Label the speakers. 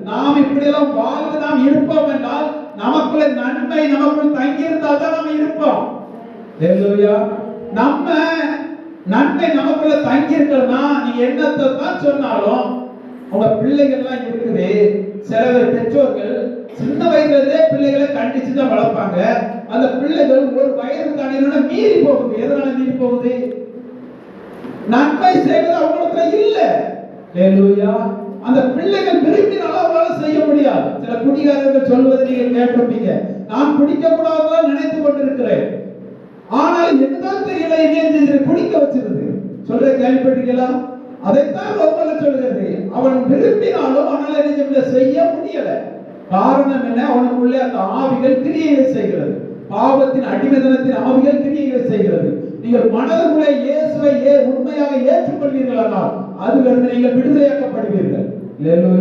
Speaker 1: நாம் இப்படியெல்லாம் வாழ்ந்து நாம் இருப்போம் என்றால் நமக்குள்ள நன்மை நமக்குள் தங்கி இருந்தால் தான் நாம் இருப்போம். ஹalleluya. நம்ம நன்மை நமக்குள்ள தங்கி இருக்கணும்னா நீ என்னத்தை தான் சொன்னாலும் உங்க பிள்ளைகள்லாம் இருக்குது. சில பெற்றோர்கள் சின்ன வயதிலே பிள்ளைகளை கண்டிச்சு தான் வளர்ப்பாங்க. அந்த பிள்ளைகள் ஒரு வயது தாண்டினா மீறி போகுது. எதனால மீறி போகுது? நன்மை செய்வது அவங்களுக்கு இல்ல. ஹalleluya. அந்த பிள்ளைகள் விரும்பினாலும் அவங்களால செய்ய முடியாது. சில குடிகாரர்கள் சொல்வதை நீங்க கேட்டிருப்பீங்க. நான் குடிக்க கூடாதுன்னு நினைத்து கொண்டிருக்கிறேன், ஆனால் என்னதான் தெரியல என்ன குடிக்க வச்சிருது. சொல்ற கேள்விப்பட்டீங்களா? அதைத்தான் ரோமர்ல சொல்கிறது. அவன் விரும்பினாலும் அவனால என்ன செய்ய முடியல. காரணம் என்ன? அவனுக்குள்ளே அந்த ஆவிகள் கிரியைகளை செய்கிறது. பாவத்தின் அடிமைத்தனத்தின் ஆவிகள் கிரியைகளை செய்கிறது. நீங்கள் மனதுக்குள்ளே இயேசுவை உண்மையாக ஏற்றுக்கொள்வீர்களானால் அதிலிருந்து நீங்கள் விடுதலையாக்கப்படுவீர்கள். ஹalleluya.